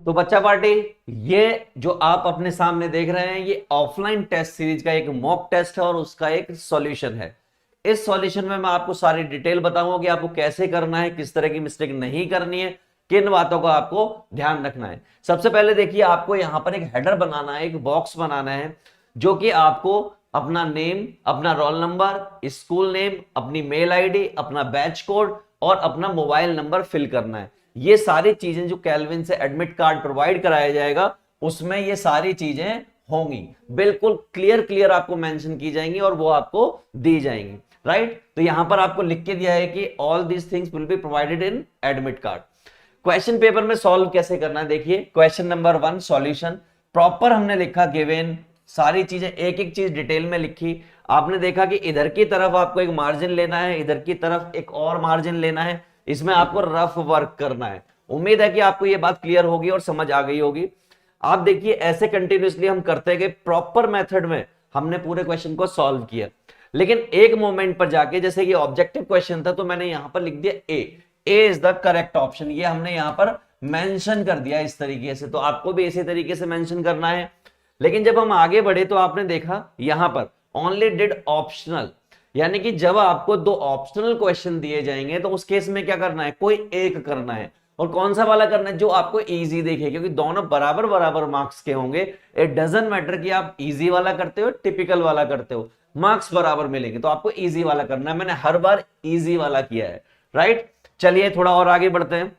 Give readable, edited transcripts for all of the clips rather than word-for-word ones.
तो बच्चा पार्टी, ये जो आप अपने सामने देख रहे हैं ये ऑफलाइन टेस्ट सीरीज का एक मॉक टेस्ट है और उसका एक सॉल्यूशन है। इस सॉल्यूशन में मैं आपको सारी डिटेल बताऊंगा कि आपको कैसे करना है, किस तरह की मिस्टेक नहीं करनी है, किन बातों का आपको ध्यान रखना है। सबसे पहले देखिए, आपको यहां पर एक हेडर बनाना है, एक बॉक्स बनाना है, जो कि आपको अपना नेम, अपना रोल नंबर, स्कूल नेम, अपनी मेल आईडी, अपना बैच कोड और अपना मोबाइल नंबर फिल करना है। ये सारी चीजें जो कैल्विन से एडमिट कार्ड प्रोवाइड कराया जाएगा उसमें ये सारी चीजें होंगी, बिल्कुल क्लियर क्लियर आपको मेंशन की जाएंगी और वो आपको दी जाएंगी। राइट, तो यहां पर आपको लिख के दिया है कि all these things will be provided in admit card. Question paper में सॉल्व कैसे करना है, देखिए क्वेश्चन नंबर 1 सॉल्यूशन प्रॉपर हमने लिखा, गिवन सारी चीजें एक एक चीज डिटेल में लिखी। आपने देखा कि इधर की तरफ आपको एक मार्जिन लेना है, इधर की तरफ एक और मार्जिन लेना है, इसमें आपको रफ वर्क करना है। उम्मीद है कि आपको ये बात क्लियर होगी और समझ आ गई होगी। आप देखिए ऐसे कंटिन्यूसली हम करते गए, प्रॉपर मेथड में हमने पूरे क्वेश्चन को सॉल्व किया। लेकिन एक मोमेंट पर जाके, जैसे कि ऑब्जेक्टिव क्वेश्चन था तो मैंने यहां पर लिख दिया ए इज द करेक्ट ऑप्शन, ये हमने यहां पर मेंशन कर दिया इस तरीके से, तो आपको भी इसी तरीके से मेंशन करना है। लेकिन जब हम आगे बढ़े तो आपने देखा यहां पर ओनली डिड ऑप्शनल, यानी कि जब आपको 2 ऑप्शनल क्वेश्चन दिए जाएंगे तो उस केस में क्या करना है, कोई एक करना है। और कौन सा वाला करना है, जो आपको इजी देखे, क्योंकि दोनों बराबर बराबर मार्क्स के होंगे। इट डजंट मैटर कि आप इजी वाला करते हो टिपिकल वाला करते हो, मार्क्स बराबर मिलेंगे, तो आपको इजी वाला करना है। मैंने हर बार इजी वाला किया है। राइट, चलिए थोड़ा और आगे बढ़ते हैं।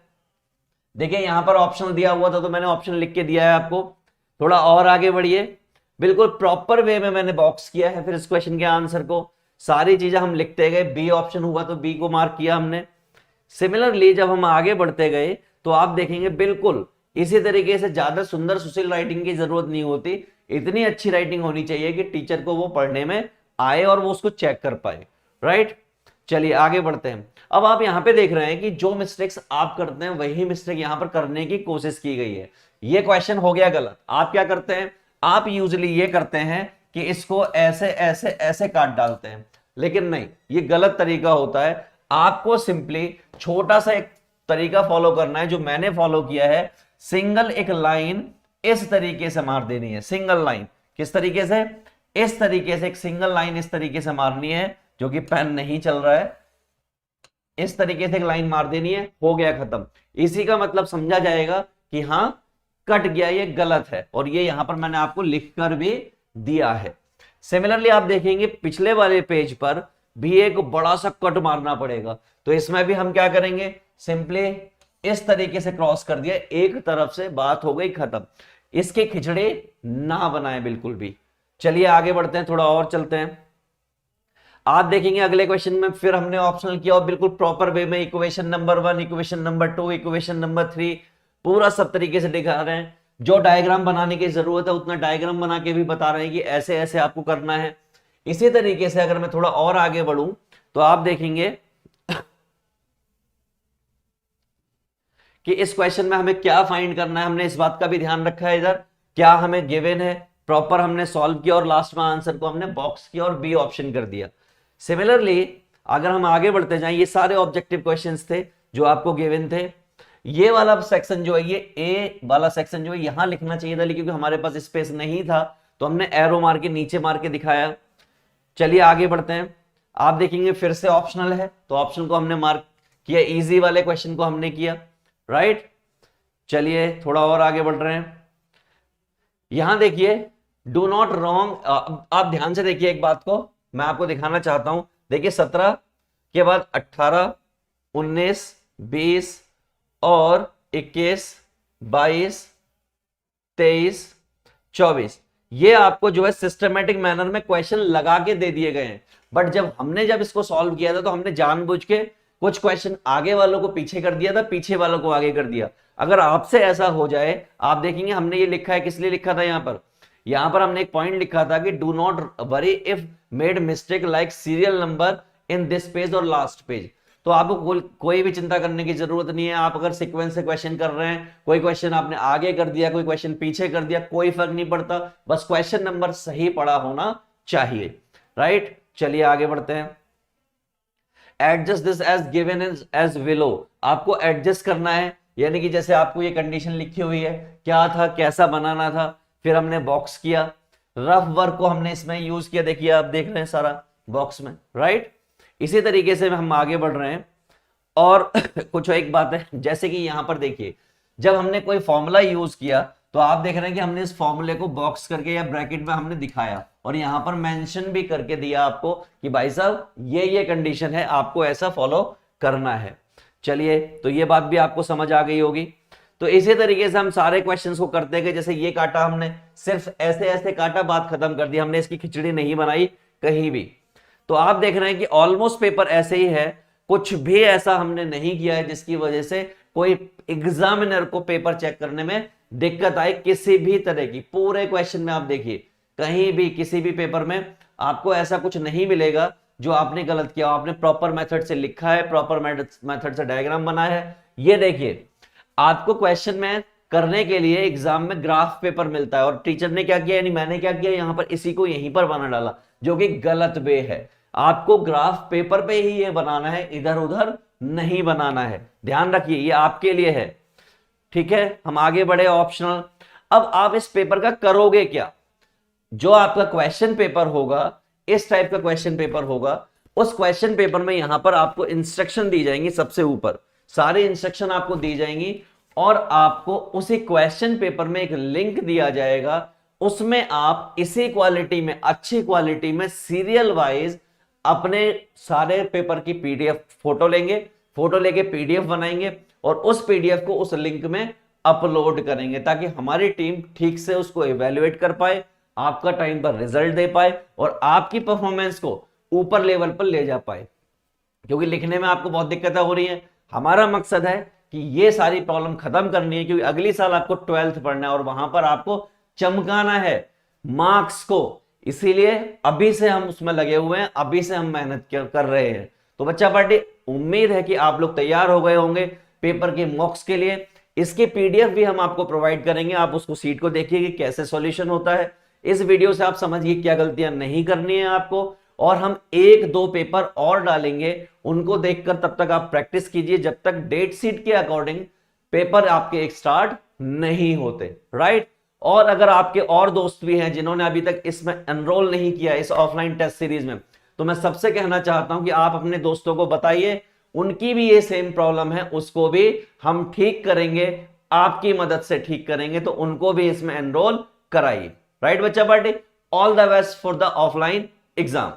देखिए यहां पर ऑप्शन दिया हुआ था तो मैंने ऑप्शन लिख के दिया है आपको। थोड़ा और आगे बढ़िए, बिल्कुल प्रॉपर वे में मैंने बॉक्स किया है फिर इस क्वेश्चन के आंसर को, सारी चीजें हम लिखते गए। बी ऑप्शन हुआ तो बी को मार्क किया हमने। सिमिलरली जब हम आगे बढ़ते गए तो आप देखेंगे बिल्कुल इसी तरीके से, ज्यादा सुंदर सुशील राइटिंग की जरूरत नहीं होती, इतनी अच्छी राइटिंग होनी चाहिए कि टीचर को वो पढ़ने में आए और वो उसको चेक कर पाए। राइट, चलिए आगे बढ़ते हैं। अब आप यहां पे देख रहे हैं कि जो मिस्टेक्स आप करते हैं वही मिस्टेक यहां पर करने की कोशिश की गई है। ये क्वेश्चन हो गया गलत। आप क्या करते हैं, आप यूजली ये करते हैं कि इसको ऐसे ऐसे ऐसे काट डालते हैं, लेकिन नहीं, ये गलत तरीका होता है। आपको सिंपली छोटा सा एक तरीका फॉलो करना है जो मैंने फॉलो किया है। सिंगल एक लाइन इस तरीके से मार देनी है, सिंगल लाइन किस तरीके से, इस तरीके से एक सिंगल लाइन इस तरीके से मारनी है, जो कि पेन नहीं चल रहा है, इस तरीके से एक लाइन मार देनी है, हो गया खत्म। इसी का मतलब समझा जाएगा कि हां कट गया, ये गलत है, और ये यहां पर मैंने आपको लिखकर भी दिया है। सिमिलरली आप देखेंगे पिछले वाले पेज पर भी एक बड़ा सा कट मारना पड़ेगा, तो इसमें भी हम क्या करेंगे, सिंपली इस तरीके से क्रॉस कर दिया, एक तरफ से, बात हो गई खत्म। इसके खिचड़े ना बनाए बिल्कुल भी। चलिए आगे बढ़ते हैं, थोड़ा और चलते हैं। आप देखेंगे अगले क्वेश्चन में फिर हमने ऑप्शनल किया और बिल्कुल प्रॉपर वे में equation number 1, equation number 2, equation number 3 पूरा सब तरीके से दिखा रहे हैं। जो डायग्राम बनाने की जरूरत है उतना डायग्राम बना के भी बता रहे हैं कि ऐसे ऐसे आपको करना है। इसी तरीके से अगर मैं थोड़ा और आगे बढ़ूं तो आप देखेंगे कि इस क्वेश्चन में हमें क्या फाइंड करना है। हमने इस बात का भी ध्यान रखा है, इधर क्या हमें गिवन है, प्रॉपर हमने सॉल्व किया और लास्ट में आंसर को हमने बॉक्स किया और बी ऑप्शन कर दिया। सिमिलरली अगर हम आगे बढ़ते जाएं, ये सारे ऑब्जेक्टिव क्वेश्चंस थे जो आपको गिवन थे। ये वाला सेक्शन जो है, ये ए वाला सेक्शन जो है यहां लिखना चाहिए था, लेकिन क्योंकि हमारे पास स्पेस नहीं था तो हमने एरो मार के नीचे मार के दिखाया। चलिए आगे बढ़ते हैं। आप देखेंगे फिर से ऑप्शनल है तो ऑप्शन को हमने मार्क किया, इजी वाले क्वेश्चन को हमने किया। राइट, चलिए थोड़ा और आगे बढ़ रहे हैं। यहां देखिए डू नॉट रॉन्ग, आप ध्यान से देखिए एक बात को मैं आपको दिखाना चाहता हूं। देखिए 17 के बाद 18, 19, 20 और 21, 22, 23, 24, ये आपको जो है सिस्टमेटिक मैनर में क्वेश्चन लगा के दे दिए गए हैं। बट जब इसको सॉल्व किया था तो हमने जानबूझ के कुछ क्वेश्चन आगे वालों को पीछे कर दिया था, पीछे वालों को आगे कर दिया। अगर आपसे ऐसा हो जाए, आप देखेंगे हमने ये लिखा है, किस लिए लिखा था, यहां पर हमने एक पॉइंट लिखा था कि do not worry if made mistake like serial number in this page और लास्ट पेज। तो आपको कोई भी चिंता करने की जरूरत नहीं है। आप अगर सीक्वेंस से क्वेश्चन कर रहे हैं, कोई क्वेश्चन आपने आगे कर दिया, कोई क्वेश्चन पीछे कर दिया, कोई फर्क नहीं पड़ता, बस क्वेश्चन नंबर सही पड़ा होना चाहिए। राइट, चलिए आगे बढ़ते हैं। Adjust this as given as below, आपको एडजस्ट करना है यानी कि जैसे आपको ये कंडीशन लिखी हुई है, क्या था, कैसा बनाना था, फिर हमने बॉक्स किया, रफ वर्क को हमने इसमें यूज किया, देखिए आप देख रहे हैं सारा बॉक्स में, राइट। इसी तरीके से हम आगे बढ़ रहे हैं। और कुछ एक बात है, जैसे कि यहां पर देखिए, जब हमने कोई फॉर्मूला यूज किया तो आप देख रहे हैं कि हमने इस फॉर्मूले को बॉक्स करके या ब्रैकेट में हमने दिखाया और यहां पर मेंशन भी करके दिया आपको कि भाई साहब ये कंडीशन है, आपको ऐसा फॉलो करना है। चलिए, तो ये बात भी आपको समझ आ गई होगी। तो इसी तरीके से हम सारे क्वेश्चंस को करते गए। जैसे ये काटा हमने, सिर्फ ऐसे ऐसे काटा, बात खत्म कर दी, हमने इसकी खिचड़ी नहीं बनाई कहीं भी। तो आप देख रहे हैं कि ऑलमोस्ट पेपर ऐसे ही है, कुछ भी ऐसा हमने नहीं किया है जिसकी वजह से कोई एग्जामिनर को पेपर चेक करने में दिक्कत आए किसी भी तरह की। पूरे क्वेश्चन में आप देखिए, कहीं भी किसी भी पेपर में आपको ऐसा कुछ नहीं मिलेगा जो आपने गलत किया। आपने प्रॉपर मेथड से लिखा है, प्रॉपर मेथड से डायग्राम बनाया है। ये देखिए, आपको क्वेश्चन में करने के लिए एग्जाम में ग्राफ पेपर मिलता है, और टीचर ने क्या किया, यानी मैंने क्या किया, यहां पर इसी को यहीं पर बना डाला, जो कि गलत वे है। आपको ग्राफ पेपर पे ही ये बनाना है, इधर उधर नहीं बनाना है, ध्यान रखिए, ये आपके लिए है। ठीक है, हम आगे बढ़े ऑप्शनल। अब आप इस पेपर का करोगे क्या? जो आपका क्वेश्चन पेपर होगा, इस टाइप का क्वेश्चन पेपर होगा, उस क्वेश्चन पेपर में यहां पर आपको इंस्ट्रक्शन दी जाएंगी, सबसे ऊपर सारी इंस्ट्रक्शन आपको दी जाएंगी, और आपको उसी क्वेश्चन पेपर में एक लिंक दिया जाएगा। उसमें आप इसी क्वालिटी में, अच्छी क्वालिटी में, सीरियल वाइज अपने सारे पेपर की पीडीएफ फोटो लेंगे, फोटो लेके पीडीएफ बनाएंगे और उस पीडीएफ को उस लिंक में अपलोड करेंगे, ताकि हमारी टीम ठीक से उसको इवेल्युएट कर पाए, आपका टाइम पर रिजल्ट दे पाए और आपकी परफॉर्मेंस को ऊपर लेवल पर ले जा पाए। क्योंकि लिखने में आपको बहुत दिक्कतें हो रही हैं, हमारा मकसद है कि ये सारी प्रॉब्लम खत्म करनी है, क्योंकि अगली साल आपको 12th पढ़ना है और वहां पर आपको चमकाना है मार्क्स को। इसीलिए अभी से हम उसमें लगे हुए हैं, अभी से हम मेहनत कर रहे हैं। तो बच्चा पार्टी, उम्मीद है कि आप लोग तैयार हो गए होंगे पेपर के मॉक्स के लिए। इसके पीडीएफ भी हम आपको प्रोवाइड करेंगे, आप उसको सीट को देखिए कि कैसे सॉल्यूशन होता है। इस वीडियो से आप समझिए क्या गलतियां नहीं करनी है आपको, और हम 1-2 पेपर और डालेंगे, उनको देखकर तब तक आप प्रैक्टिस कीजिए, जब तक डेट शीट के अकॉर्डिंग पेपर आपके एक स्टार्ट नहीं होते, राइट। और अगर आपके और दोस्त भी हैं जिन्होंने अभी तक इसमें एनरोल नहीं किया इस ऑफलाइन टेस्ट सीरीज में, तो मैं सबसे कहना चाहता हूं कि आप अपने दोस्तों को बताइए, उनकी भी ये सेम प्रॉब्लम है, उसको भी हम ठीक करेंगे, आपकी मदद से ठीक करेंगे, तो उनको भी इसमें एनरोल कराइए, राइट बच्चा party. All the best for the offline exam.